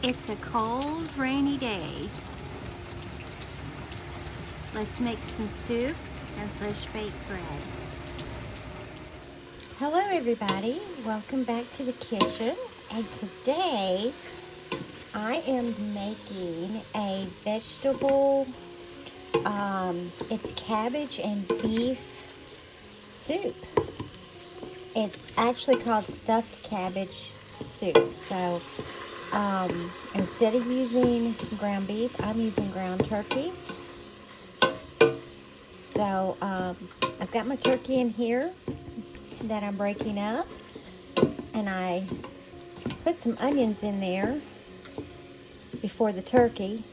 It's a cold, rainy day. Let's make some soup and fresh baked bread. Hello everybody, welcome back to the kitchen, and today I am making a vegetable, it's cabbage and beef soup. It's actually called stuffed cabbage soup. So instead of using ground beef, I'm using ground turkey. So I've got my turkey in here that I'm breaking up, and I put some onions in there before the turkey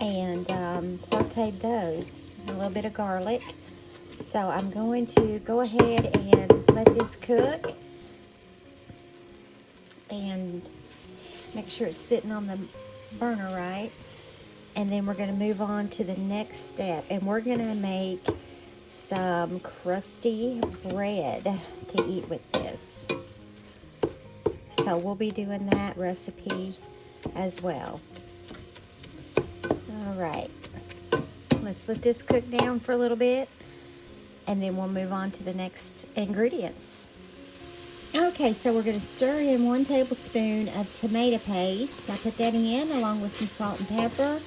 and sauteed those, a little bit of garlic. So I'm going to go ahead and let this cook and make sure it's sitting on the burner right, and then we're going to move on to the next step, and we're going to make some crusty bread to eat with this. So we'll be doing that recipe as well. All right, let's let this cook down for a little bit, and then we'll move on to the next ingredients. Okay, so we're going to stir in 1 tablespoon of tomato paste. I put that in along with some salt and pepper.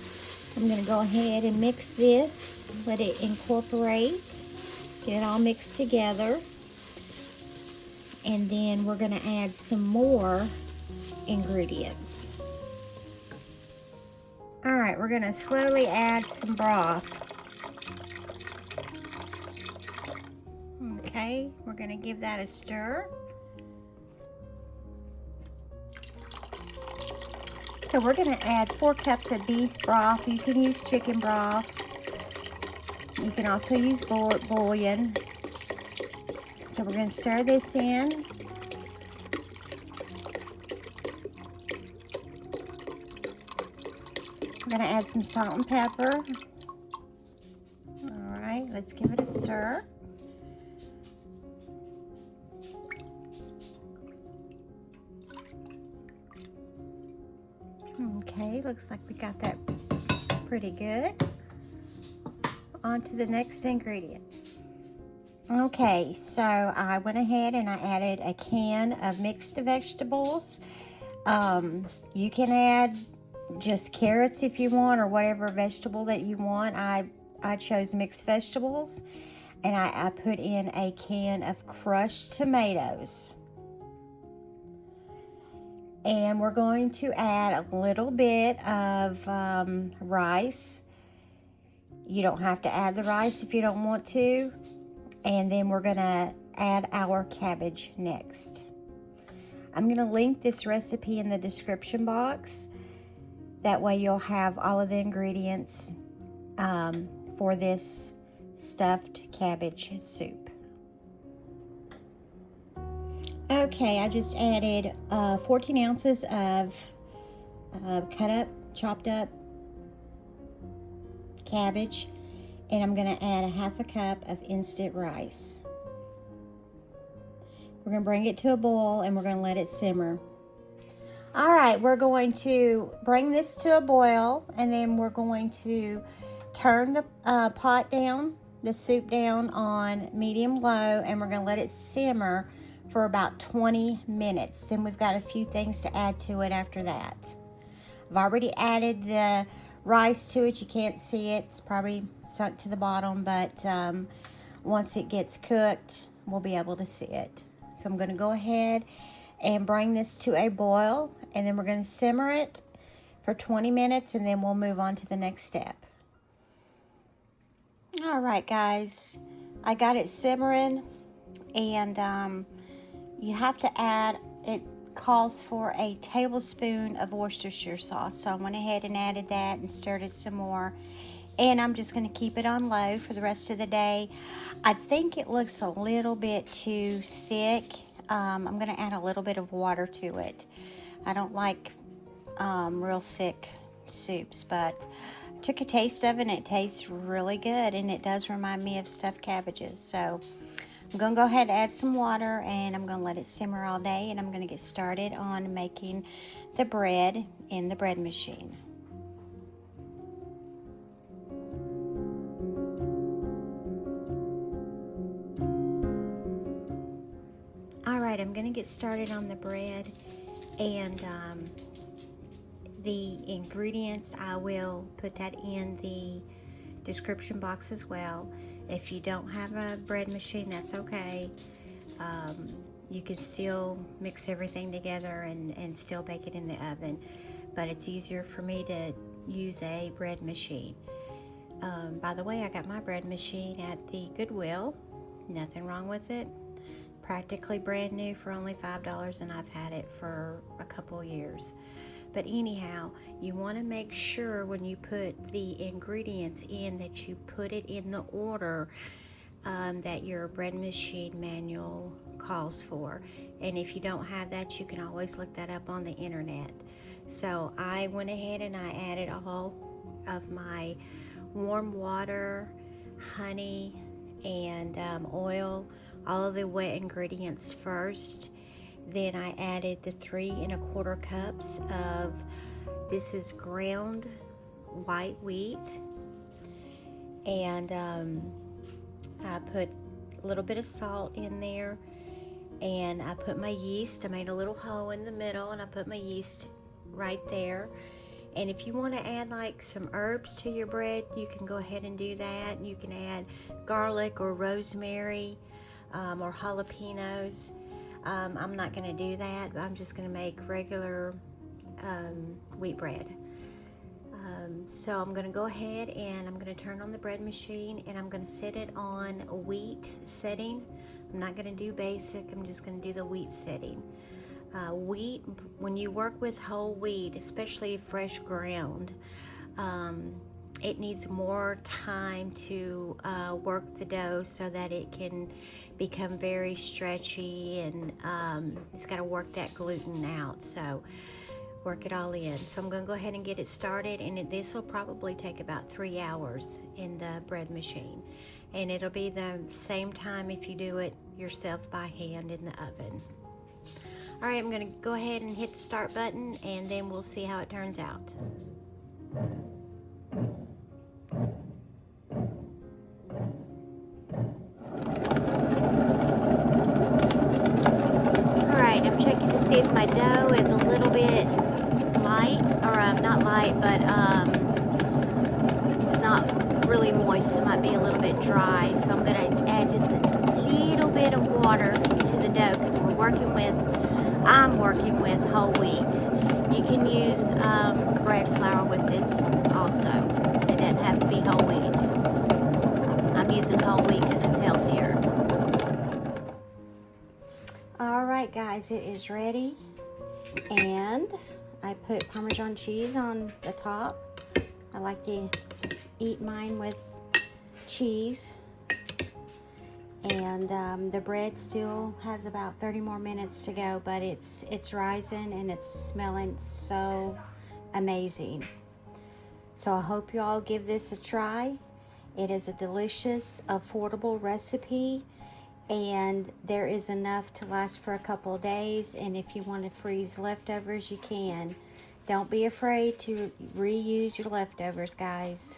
I'm going to go ahead and mix this, let it incorporate, get it all mixed together. And then we're going to add some more ingredients. All right, we're going to slowly add some broth. Okay, we're going to give that a stir. So we're going to add 4 cups of beef broth. You can use chicken broth. You can also use bouillon. So we're going to stir this in. I'm going to add some salt and pepper. All right, let's give it a stir. Okay, looks like we got that pretty good. On to the next ingredients. Okay, so I went ahead and I added a can of mixed vegetables. You can add just carrots if you want, or whatever vegetable that you want. I chose mixed vegetables, and I put in a can of crushed tomatoes. And we're going to add a little bit of rice. You don't have to add the rice if you don't want to. And then we're going to add our cabbage next. I'm going to link this recipe in the description box. That way you'll have all of the ingredients for this stuffed cabbage soup. Okay, I just added 14 ounces of chopped up cabbage, and I'm going to add a 1/2 cup of instant rice. We're going to bring it to a boil, and we're going to let it simmer. All right, we're going to bring this to a boil, and then we're going to turn the pot down, the soup down on medium-low, and we're going to let it simmer for about 20 minutes. Then we've got a few things to add to it after that. I've already added the rice to it. You can't see it. It's probably sunk to the bottom, but once it gets cooked, we'll be able to see it. So I'm going to go ahead and bring this to a boil, and then we're going to simmer it for 20 minutes, and then we'll move on to the next step. All right, guys, I got it simmering, and you have to add, it calls for a tablespoon of Worcestershire sauce. So I went ahead and added that and stirred it some more. And I'm just going to keep it on low for the rest of the day. I think it looks a little bit too thick. I'm going to add a little bit of water to it. I don't like real thick soups, but I took a taste of it and it tastes really good, and it does remind me of stuffed cabbages. So I'm I'm going to go ahead and add some water, and I'm going to let it simmer all day, and I'm going to get started on making the bread in the bread machine. Alright, I'm going to get started on the bread, and the ingredients, I will put that in the description box as well. If you don't have a bread machine, that's okay. You can still mix everything together and still bake it in the oven, but it's easier for me to use a bread machine. By the way, I got my bread machine at the Goodwill. Nothing wrong with it. Practically brand new for only $5, and I've had it for a couple years. But anyhow, you want to make sure when you put the ingredients in that you put it in the order that your bread machine manual calls for. And if you don't have that, you can always look that up on the internet. So I went ahead and I added all of my warm water, honey, and oil, all of the wet ingredients first. Then I added the 3 1/4 cups of, this is ground white wheat, and I put a little bit of salt in there, and I put my yeast. I made a little hole in the middle, and I put my yeast right there. And if you want to add like some herbs to your bread, you can go ahead and do that. You can add garlic or rosemary or jalapenos. I'm not going to do that. I'm just going to make regular wheat bread. So I'm going to go ahead and I'm going to turn on the bread machine, and I'm going to set it on a wheat setting. I'm not going to do basic. I'm just going to do the wheat setting. Wheat, when you work with whole wheat, especially fresh ground, it needs more time to work the dough so that it can become very stretchy, and it's got to work that gluten out. So work it all in. So I'm going to go ahead and get it started, and this will probably take about 3 hours in the bread machine, and it'll be the same time if you do it yourself by hand in the oven. All right, I'm going to go ahead and hit the start button, and then we'll see how it turns out. All right, I'm checking to see if my dough is a little bit light, or not light, but it's not really moist. It might be a little bit dry, so I'm going to add just a little bit of water to the dough, because I'm working with whole wheat. You can use bread flour with this also. It doesn't have to be whole wheat. I'm using whole wheat because it's healthier. Alright guys, it is ready, and I put Parmesan cheese on the top. I like to eat mine with cheese. And the bread still has about 30 more minutes to go, but it's rising and it's smelling so amazing. So I hope you all give this a try. It is a delicious, affordable recipe, and there is enough to last for a couple of days. And if you want to freeze leftovers, you can. Don't be afraid to reuse your leftovers, guys.